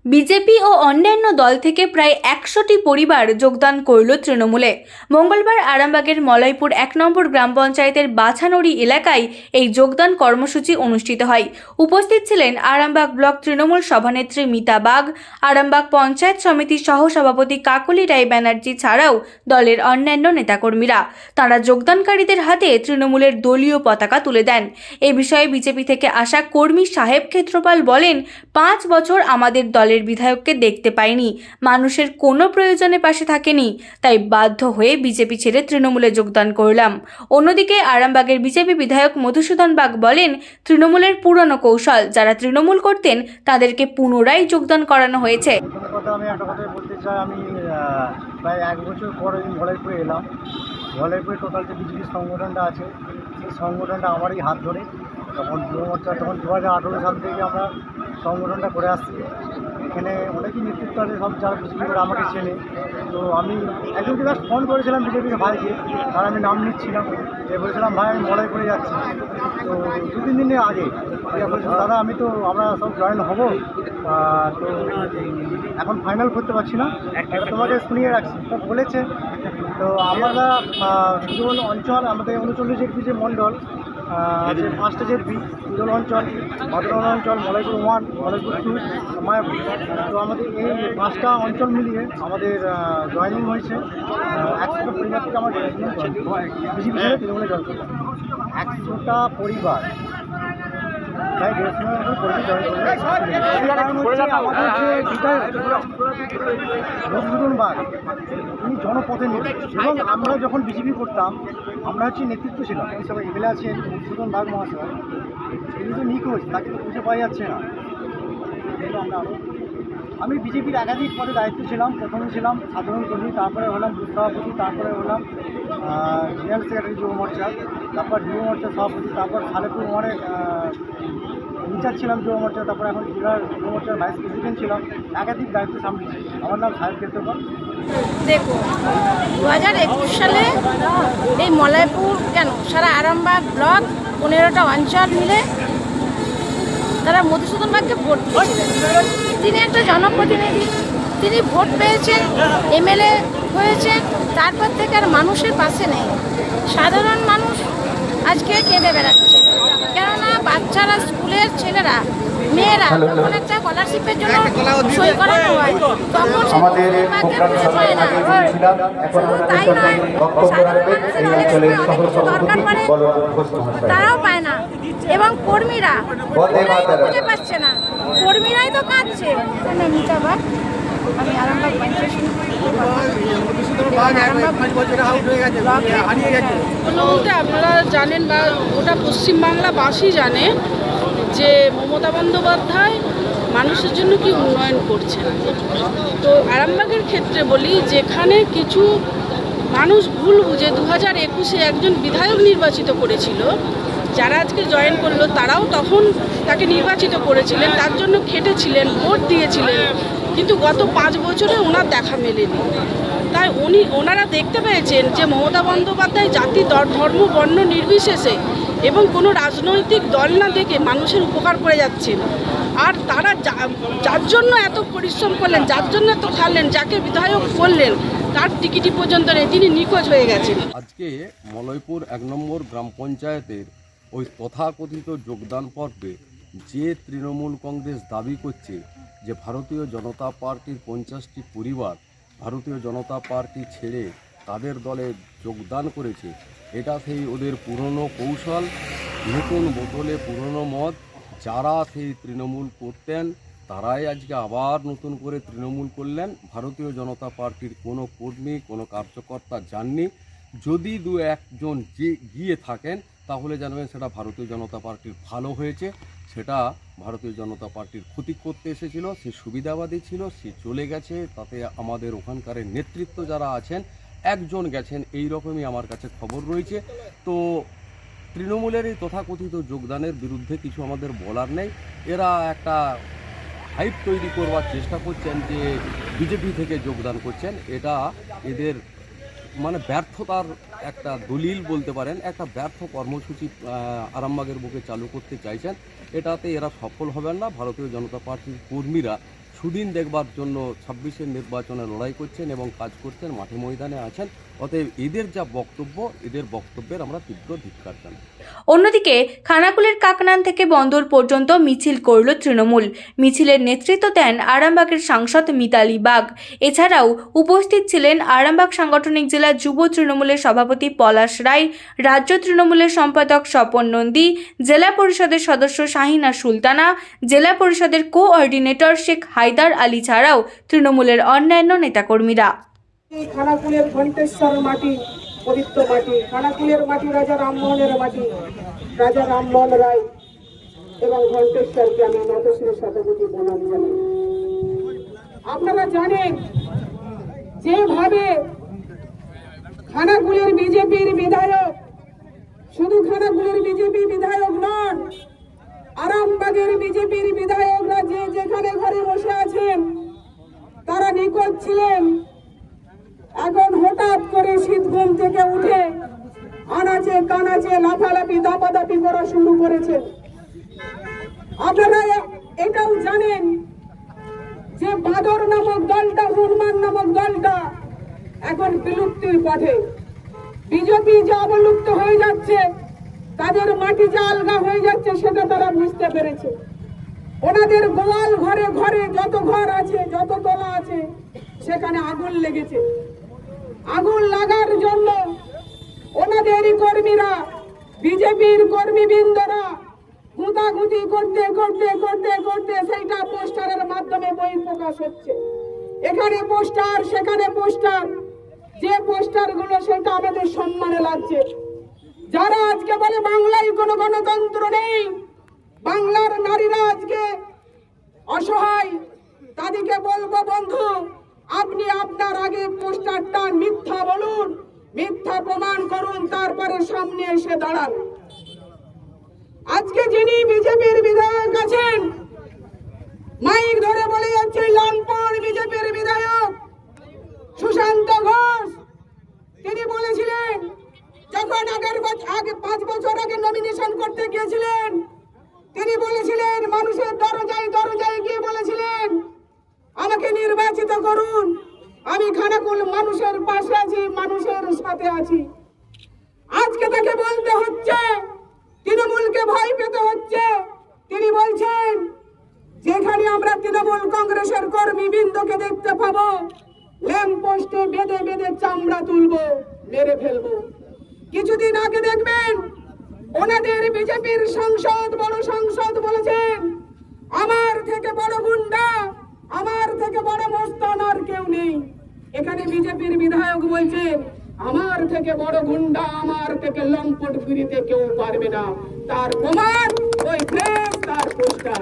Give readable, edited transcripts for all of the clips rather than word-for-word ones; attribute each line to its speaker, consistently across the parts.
Speaker 1: BJP ও অন্যান্য দল থেকে প্রায় ১০০টি পরিবার যোগদান করল তৃণমূলে। মঙ্গলবার আরামবাগের মলয়পুর ১ নম্বর গ্রাম পঞ্চায়েতের বাছানড়ি এলাকায় এই যোগদান কর্মসূচি অনুষ্ঠিত হয়। উপস্থিত ছিলেন আরামবাগ ব্লক তৃণমূল সভানেত্রী মিতা বাগ, আরামবাগ পঞ্চায়েত সমিতির সহসভাপতি কাকলি রায় ব্যানার্জি ছাড়াও দলের অন্যান্য নেতাকর্মীরা। তারা যোগদানকারীদের হাতে তৃণমূলের দলীয় পতাকা তুলে দেন। এ বিষয়ে বিজেপি থেকে আসা কর্মী সাহেব ক্ষেত্রপাল বলেন, ৫ বছর আমাদের দলের বিধায়ককে দেখতে পাইনি, মানুষের কোনো প্রয়োজনে পাশে থাকেনি, তাই বাধ্য হয়ে বিজেপি ছেড়ে তৃণমূলে যোগদান করলাম। অন্যদিকে আরামবাগের বিজেপি বিধায়ক মধুসূদন বাগ বলেন, তৃণমূলের পুরনো কৌশল, যারা তৃণমূল করতেন তাদেরকে পুনরায় যোগদান করানো হয়েছে।
Speaker 2: আমি একটা কথা বলতে চাই, আমি প্রায় ১ বছর পরে মলয়পুরে এলাম। মলয়পুরে টোটাল যে বিজেপি সংগঠনটা আছে, সেই সংগঠনটা আমারই হাত ধরে তখন যুব মোর্চা, তখন ২০১৮ সাল থেকে আমরা সংগঠনটা করে আসছি। এখানে অনেকই নেতৃত্ব আছে, সব যারা বিজেপি করে আমাকে চেনে। তো আমি একজনকে জাস্ট ফোন করেছিলাম বিজেপির ভাইকে, আর আমি নাম নিচ্ছিলাম, বলেছিলাম ভাই আমি মলয়পুরে যাচ্ছি। তো ২-৩ দিনের আগে বলছিলাম দাদা আমরা সব জয়েন হব, তো এখন ফাইনাল করতে পারছি না, তোমাকে শুনিয়ে রাখছি। তো বলেছে, তো আমরা সুদল অঞ্চল, আমাদের ৩৯ জেপি যে মণ্ডল আছে, ৫টা জেপি, সুদল অঞ্চল, মাদুরান অঞ্চল, মলয়পুর 1, মলয়পুর 2, মায়াপুর। তো আমাদের এই 5টা অঞ্চল মিলিয়ে আমাদের জয়েনিং হয়েছে। ১০০টা পরিবার থেকে আমার বিজেপি ছেড়ে তৃণমূলে জয়েন করলাম। ১০০টা পরিবার, প্রায় ১৫০ কর্মী জয়েন করবে। আমাদের যে মধুসূদন বাগ, উনি জনপ্রতিনিধি, এবং আমরা যখন বিজেপি করতাম আমরা নেতৃত্ব ছিলাম। এই সবাই এমএলএ আছেন মধুসূদন বাগ মহাশয়, তিনি তো নিখোঁজ, তাকে তো খুঁজে পাওয়া যাচ্ছে না। আমি বিজেপির একাধিক পদে দায়িত্ব ছিলাম। প্রথমে ছিলাম সাধারণ কর্মী, তারপরে হলাম বুথ সভাপতি, তারপরে হলাম জেনারেল সেক্রেটারি যুব মোর্চা, তারপর যুব মোর্চার সভাপতি, তারপর সালেপুর ওয়ানের ইনচার্জ ছিলাম যুব মোর্চা, তারপর এখন জেলার যুব মোর্চার ভাইস প্রেসিডেন্ট ছিলাম। একাধিক দায়িত্ব সামলেছি। আমার নাম সাহেব ক্ষেত্রপাল।
Speaker 3: দেখো, ২০২১ সালে এই মলয়পুর সারা আরামবাগ ব্লক ১৫টা অঞ্চল মিলে তারা মধুসূদন বাগকে ভোট দিয়েছিলেন। তিনি একটা জনপ্রতিনিধি, তিনি ভোট পেয়েছেন, এমএলএ হয়েছেন, তারপর থেকে আর মানুষের পাশে নেই। সাধারণ মানুষ আজকে কেঁদে বেড়াচ্ছে, কেননা বাচ্চারা, স্কুলের ছেলেরা, মেয়েরা যখন একটা স্কলারশিপের জন্য সই করানো হয় তখন তাই নয়, সাধারণ মানুষের অনেক সময় অনেক কিছু দরকার পড়ে, তারাও পায় না। এবং কর্মীরা খুঁজে পাচ্ছে না, কর্মীরাই তো কাঁদছে। আমি আরামবাগ পঞ্চায়েত
Speaker 4: বলতে আপনারা জানেন বা ওটা পশ্চিমবাংলাবাসী জানে যে মমতা বন্দ্যোপাধ্যায় মানুষের জন্য কি উন্নয়ন করছেন। তো আরামবাগের ক্ষেত্রে বলি, যেখানে কিছু মানুষ ভুল বুঝে 2021-এ একজন বিধায়ক নির্বাচিত করেছিল, যারা আজকে জয়েন করলো তারাও তখন তাকে নির্বাচিত করেছিলেন, তার জন্য খেটেছিলেন, ভোট দিয়েছিলেন, কিন্তু গত 5 বছরে ওনার দেখা মেলেনি। তাই ওনারা দেখতে পেয়েছেন যে মমতা বন্দ্যোপাধ্যায় জাতি, ধর্ম, বর্ণ নির্বিশেষে এবং কোনো রাজনৈতিক দল না দেখে মানুষের উপকার করে যাচ্ছেন। আর তারা যার জন্য এত পরিশ্রম করলেন, যার জন্য এত খাটলেন, যাকে বিধায়ক করলেন, তার টিকিটি পর্যন্ত নেই, তিনি নিখোঁজ হয়ে গেছেন।
Speaker 5: আজকে মলয়পুর ১ নম্বর গ্রাম পঞ্চায়েতের ওই তথাকথিত যোগদান পর্বে যে তৃণমূল কংগ্রেস দাবি করছে যে ভারতীয় জনতা পার্টির 50টি পরিবার ভারতীয় জনতা পার্টি ছেড়ে তাদের দলে যোগদান করেছে, এটা সেই ওদের পুরনো কৌশল, নতুন বোতলে পুরনো মদ। যারা সেই তৃণমূল করতেন তারাই আজকে আবার নতুন করে তৃণমূল করলেন। ভারতীয় জনতা পার্টির কোনো কর্মী, কোনো কার্যকর্তা যাননি। যদি 2-1 জন গিয়ে থাকেন তাহলে জানবেন সেটা ভারতীয় জনতা পার্টির ভালো হয়েছে, সেটা ভারতীয় জনতা পার্টির ক্ষতি করতে এসেছিল। সে সুবিধাবাদী ছিল, সে চলে গেছে। তাতে আমাদের ওখানকার নেতৃত্ব যারা আছেন 1 জন গেছেন, এই রকমই আমার কাছে খবর রয়েছে। তো তৃণমূলের এই তথাকথিত যোগদানের বিরুদ্ধে কিছু আমাদের বলার নেই। এরা একটা হাইপ তৈরি করবার চেষ্টা করছেন যে বিজেপি থেকে যোগদান করছেন। এটা এদের ব্যর্থতার একটা দলিল বলতে পারেন। একটা ব্যর্থ কর্মসূচি আরামবাগের বুকে চালু করতে চাইছেন, এটাতে এরা সফল হবেন না। ভারতীয় জনতা পার্টির কর্মীরা সুদিন দেখবার জন্য 26-এর নির্বাচনে লড়াই করছেন এবং কাজ করছেন, মাঠে ময়দানে আছেন। অতএব এদের যা বক্তব্য, এদের বক্তব্যের আমরা তীব্র ধিক্কার জানাই।
Speaker 1: অন্যদিকে খানাকুলের কাকনান থেকে বন্দর পর্যন্ত মিছিল করল তৃণমূল। মিছিলের নেতৃত্ব দেন আরামবাগের সাংসদ মিতালি বাগ। এছাড়াও উপস্থিত ছিলেন আরামবাগ সাংগঠনিক জেলা যুব তৃণমূলের সভাপতি পলাশ রায়, রাজ্য তৃণমূলের সম্পাদক স্বপন নন্দী, জেলা পরিষদের সদস্য শাহিনা সুলতানা, জেলা পরিষদের কোঅর্ডিনেটর শেখ হায়দার আলী ছাড়াও তৃণমূলের অন্যান্য নেতাকর্মীরা।
Speaker 6: খানাকুলের ঘণ্টেশ্বর মাটি, পবিত্র মাটি, খানাকুলের মাটি রাজা রামমোহনের মাটি, রাজা রামমোহন রায় এবং ঘণ্টেশ্বরকে আমি নতশির শতপতি প্রণাম জানাই। আপনারা জানেন যেভাবে খানাকুলের বিজেপির বিধায়ক, শুধু খানাকুলের বিজেপি বিধায়ক নন, আরামবাগের বিজেপির বিধায়করা যে যেখানে ঘরে বসে আছেন তারা নিখোঁজ ছিলেন, এখন হঠাৎ করে শীত ঘুম থেকে উঠে আনাচে কানাচে লাফালাফি দাপাদাপি করা শুরু করেছে। আপনারা এটাও জানেন যে বাদর নামক দলটা, হনুমান নামক দলটা এখন বিলুপ্তির পথে। বিজেপি যে অবলুপ্ত হয়ে যাচ্ছে, তাদের মাটি যে আলগা হয়ে যাচ্ছে সেটা তারা বুঝতে পেরেছে। ওনাদের গোয়াল ঘরে ঘরে যত ঘর আছে, যত তলা আছে, সেখানে আগুন লেগেছে। আগুন লাগার জন্য ওনাদেরই কর্মীরা, বিজেপির কর্মীবৃন্দরা গুঁতাগুঁতি করতে করতে করতে করতে সেইটা পোস্টারের মাধ্যমে বই প্রকাশ হচ্ছে। এখানে পোস্টার, সেখানে পোস্টার, যে পোস্টারগুলো সেটা আমাদের সম্মানে লাগছে। যারা আজকে বলে বাংলায় কোনো গণতন্ত্র নেই, বাংলার নারীরা আজকে অসহায়, তাদেরকে বলবো বন্ধু, আপনি আপনার আগে পোস্টারটা মিথ্যা বলুন, মিথ্যা প্রমাণ করুন, তারপরে সামনে এসে দাঁড়ান। আজকে যিনি বিজেপির বিধায়ক আছেন, মাইক ধরে বলে যাচ্ছে লম্পট বিজেপির বিধায়ক সুশান্ত ঘোষ, তিনি বলেছিলেন যখন আগে 5 বছর আগে নমিনেশন করতে গিয়েছিলেন, তিনি বলেছিলেন মানুষের দরজায় দরজায় গিয়ে বলেছিলেন আমাকে নির্বাচিত করুন, আমি খানাকুল মানুষের পাশে আছি, মানুষের সাথে আছি। আজকে তাকে বলতে হচ্ছে, তৃণমূলকে ভয় পেতে হচ্ছে। তিনি বলছেন যেখানে আমরা তৃণমূল কংগ্রেসের কর্মীবৃন্দকে দেখতে পাবো ল্যাম্প পোস্টে বেঁধে বেঁধে চামড়া তুলবো, মেরে ফেলবো। কিছুদিন আগে দেখবেন ওনাদের বিজেপির সাংসদ, বড় সাংসদ বলেছেন আমার থেকে বড় গুন্ডা, আমার থেকে বড় মস্তান আর কেউ নেই। এখানে বিজেপির বিধায়ক বলছেন আমার থেকে বড় গুন্ডা, আমার থেকে লম্পট ফিরিতে কেউ পারবে না। তার প্রমাণ ওই প্রেস, তার পোস্টার।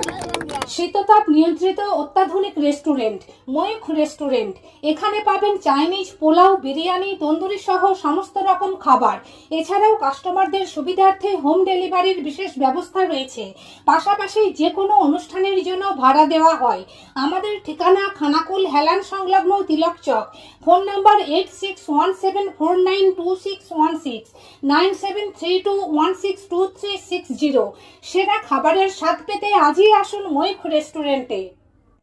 Speaker 7: শীততাপ নিয়ন্ত্রিত অত্যাধুনিক রেস্টুরেন্ট ময়ূখ রেস্টুরেন্ট। এখানে পাবেন চাইনিজ, পোলাও, বিরিয়ানি, তন্দুরি সহ সমস্ত রকম খাবার। এছাড়াও কাস্টমারদের সুবিধার্থে হোম ডেলিভারির বিশেষ ব্যবস্থা রয়েছে। পাশাপাশি যে কোনো অনুষ্ঠানের জন্য ভাড়া দেওয়া হয়। আমাদের ঠিকানা খানাকুল হেলান সংলগ্ন তিলক চক। Phone number 8617492616, 9732162360। সেরা খাবারের স্বাদ পেতে আজই আসুন ময়ূখ রেস্টুরেন্টে।